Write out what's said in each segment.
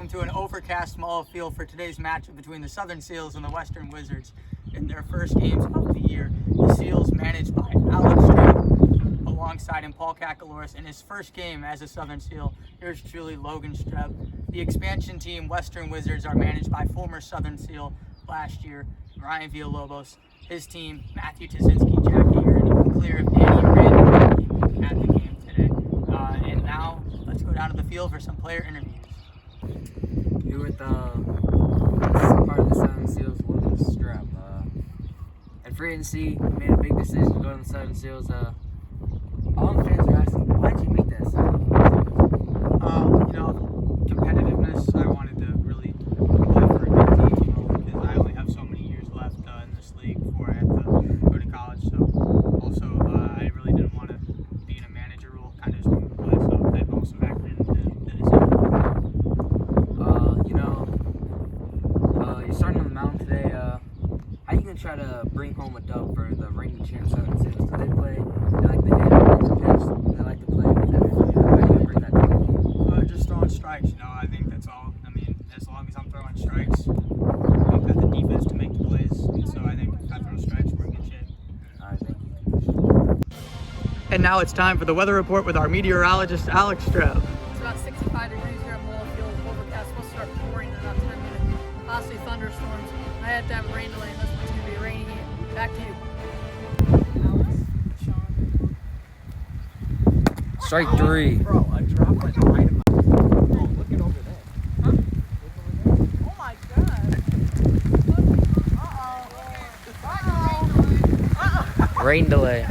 welcome to an overcast Mulla field for today's matchup between the Southern Seals and the Western Wizards in their first games of the year. The Seals, managed by Alex Streb, alongside him Paul Kakaloris, in his first game as a Southern Seal. Here's truly Logan Streb. The expansion team, Western Wizards, are managed by former Southern Seal last year, Ryan Villalobos. His team, Matthew Tazinski, Jack Eager, and even clear of Danny Randall at the game today. And now, let's go down to the field for some player interviews. Here with part of the Southern Seals, Logan Streb. At free agency, he made a big decision to go to the Southern Seals. All the fans are asking, why did you make that decision? Competitiveness. I wanted to really play for a good team, because I only have so many years left in this league before I have to go to college. So also, I really didn't want to be in a manager role, kind of just want to play. So that also factored into the decision. You're starting on the mound today. How are you going to try to bring home a dub for the reigning champ Southern Seals? Do they play, they like to hit, they like to pitch, they like to play with everything? How are you going to bring that to the game? Just throwing strikes, I think that's all. I mean, as long as I'm throwing strikes, I've got the defense to make the plays, and so I think if I throw strikes, we're in good shape. All right, thank you. And now it's time for the weather report with our meteorologist, Alex Streb. It's about 65 degrees here at Mulla Field. Overcast, supposed to start pouring in about 10 minutes. Possibly thunderstorms. I had to have a rain delay, and this one's going to be a rainy game. Back to you. Strike three. Bro, I dropped like right in my... Oh, look it over there. Huh? Oh my god. Uh-oh. Rain delay.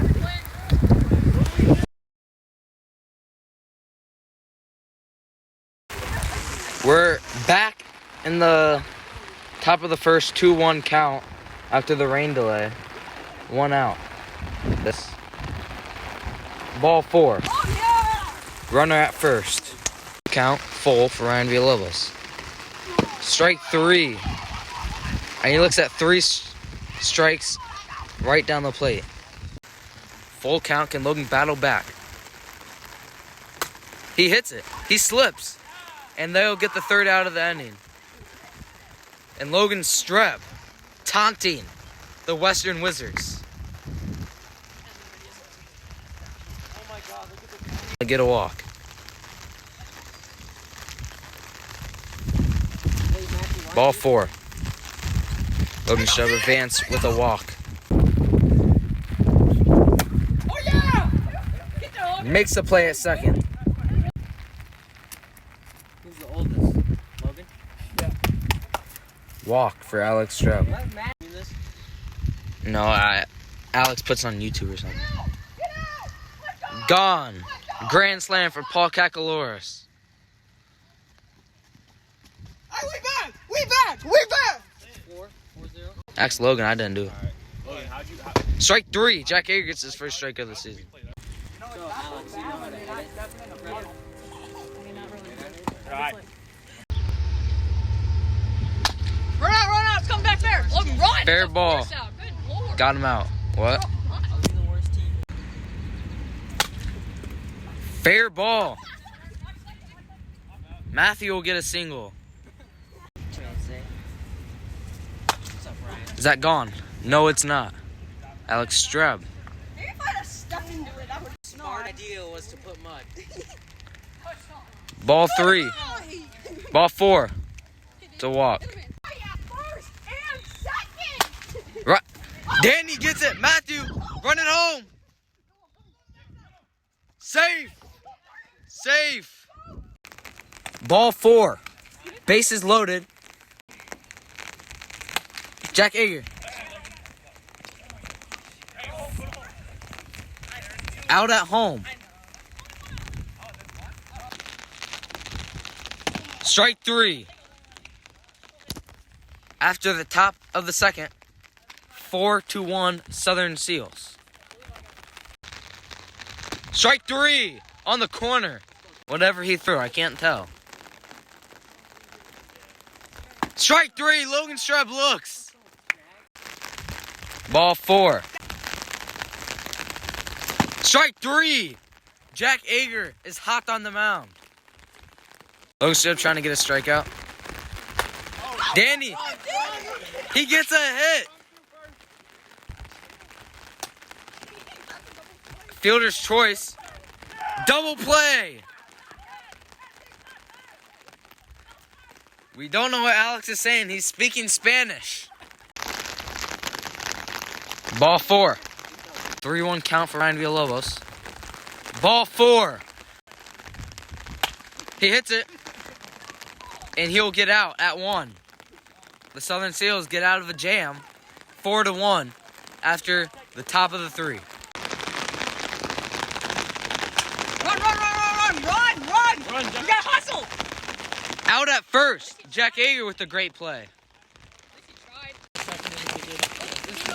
We're back in the top of the first 2-1 count after the rain delay. 1 out. This ball 4. Runner at first. Count full for Ryan Villalobos. Strike 3. And he looks at 3 strikes right down the plate. Full count. Can Logan battle back? He hits it. He slips. And they'll get the 3rd out of the inning. And Logan Streb taunting the Western Wizards. Get a walk. Ball 4. Logan Streb advance with a walk. Makes the play at second. Who's the oldest? Logan? Yeah. Walk for Alex Streb. No, Alex puts on YouTube or something. Gone. Grand slam for Paul Kakaloris. Hey, we back! 4-0. Ask Logan, I didn't do it. Logan, Strike 3. Jack Eager gets his first strike of the season. Right. Run out, it's coming back fair. Logan, run! Fair ball. Good Lord. Got him out. What? Fair ball. Matthew will get a single. Is that gone? No, it's not. Alex Streb. Maybe if I had stuck into it, I would. Smart idea was to put mud. Ball 3. Ball 4. To walk. First and second. Right. Danny gets it. Matthew, run it home. Safe. Ball 4. Bases loaded. Jack Eager. Out at home. Strike 3. After the top of the second, 4-1 Southern Seals. Strike 3 on the corner. Whatever he threw, I can't tell. Strike 3, Logan Streb looks. Ball 4. Strike 3. Jack Eager is hot on the mound. Logan Streb trying to get a strikeout. Danny, he gets a hit. Fielder's choice. Double play. We don't know what Alex is saying. He's speaking Spanish. Ball 4. 3-1 count for Ryan Villalobos. Ball 4. He hits it. And he'll get out at 1. The Southern Seals get out of a jam. 4-1 after the top of the 3. Run! You gotta hustle! Out at first. Jack Ager with the great play.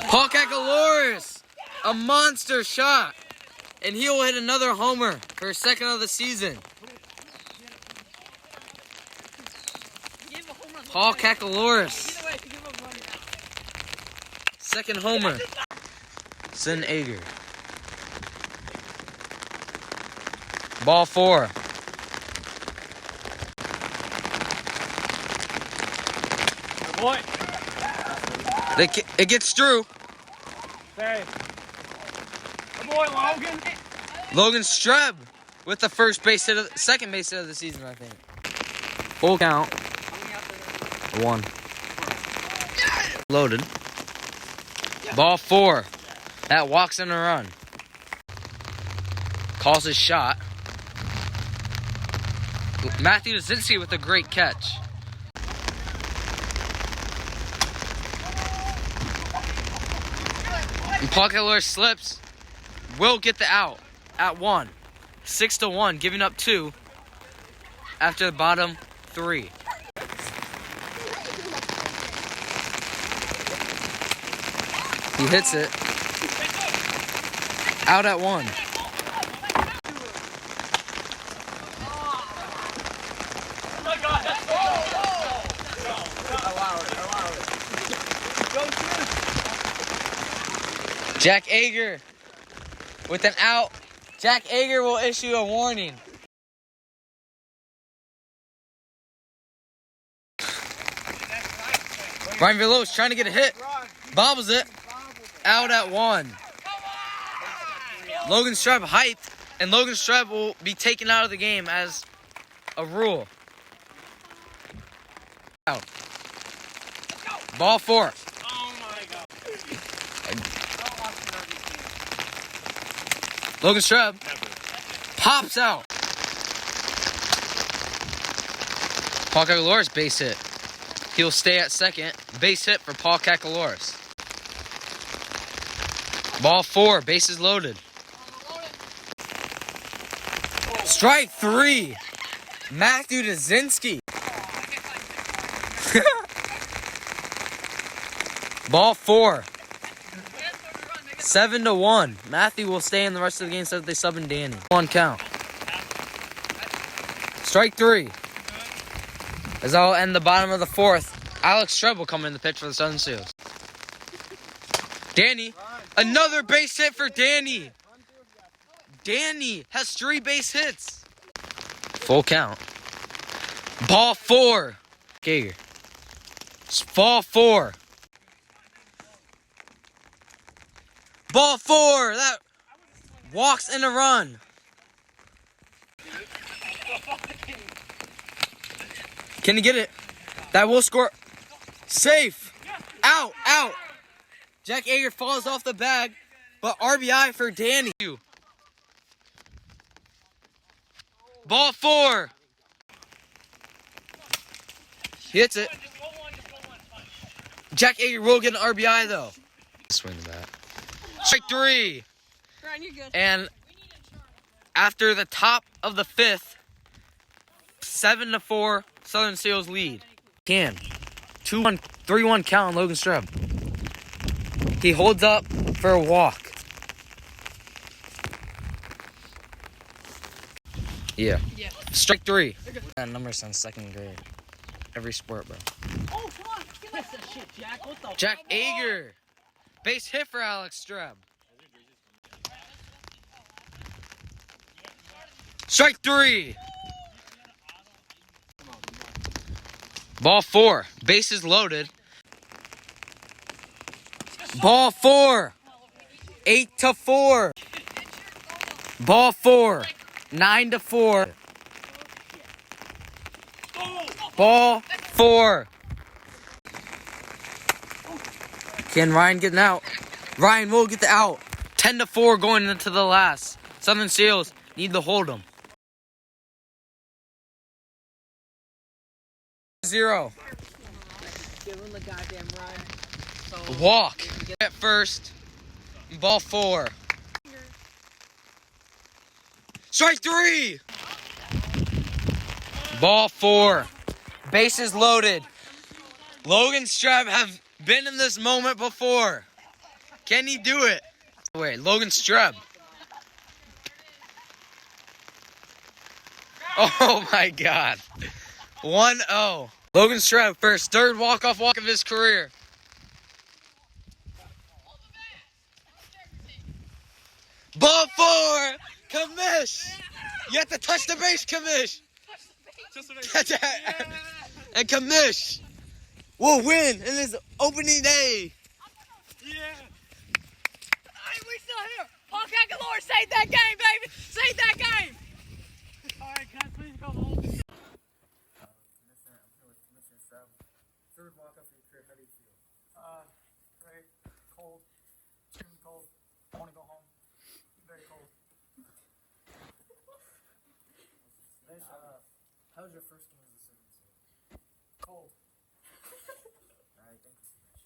Paul Kakaloris, a monster shot. And he will hit another homer for his second of the season. Paul Kakaloris. Second homer. Sin Ager. Ball 4. Boy. It gets through. Say. Good boy, Logan. Logan Streb with the second base hit of the season, I think. Full count. 1. Loaded. Ball 4. That walks in a run. Calls his shot. Matthew Dazinski with a great catch. And Paul Keller slips. Will get the out at 1. 6-1, giving up 2 after the bottom 3. He hits it. Out at 1. Jack Ager with an out. Jack Ager will issue a warning. Ryan Villalobos trying to get a hit. Bobbles it. Out at 1. Logan Streb hyped, and Logan Streb will be taken out of the game as a rule. Out. Ball 4. Logan Streb pops out. Paul Kakaloris base hit. He'll stay at second. Base hit for Paul Kakaloris. Ball 4, bases loaded. Strike 3. Matthew Dazinski. Ball 4. 7-1. Matthew will stay in the rest of the game so that they sub in Danny. 1 count. Strike 3. As I'll end the bottom of the 4th, Alex Streb will come in the pitch for the Southern Seals. Danny. Another base hit for Danny. Danny has 3 base hits. Full count. Ball 4. Gager. Ball 4. Ball 4. That walks in a run. Can he get it? That will score. Safe. Out. Out. Jack Ager falls off the bag, but RBI for Danny. Ball 4. He hits it. Jack Ager will get an RBI though. Swing the bat. Strike 3. Ryan, you're good. And after the top of the 5th, 7-4, Southern Seals lead. 2-1, 3-1 count on Logan Streb. He holds up for a walk. Yeah. Strike 3. That number since 2nd grade. Every sport, bro. Oh, come on. Give us that shit, Jack. What the Jack Ager. Base hit for Alex Streb. Strike 3. Ball 4. Bases loaded. Ball 4. 8-4. Ball 4. 9-4. Ball 4. Can Ryan get an out? Ryan will get the out. 10-4 going into the last. Southern Seals need to hold them. 0. Give him the goddamn run. Walk at first. Ball 4. Strike 3. Ball 4. Bases loaded. Logan Streb have been in this moment before. Can he do it? Wait, Logan Streb. Oh my God. 1-0. Logan Streb first, third walk-off walk of his career. Ball 4. Kamish. You have to touch the base, Kamish. And Kamish will win in his opening day. Yeah. Hey, we still here. Paul Cagalore, save that game, baby. Save that game. All right, can I please go home? Commissioner, I'm here with Commissioner Streb. Third walk-off of your career. How do you feel? Great. Cold. Extremely cold. I want to go home. Very cold. How was your first game as a Southern Seal? Cold. All right, thank you so much.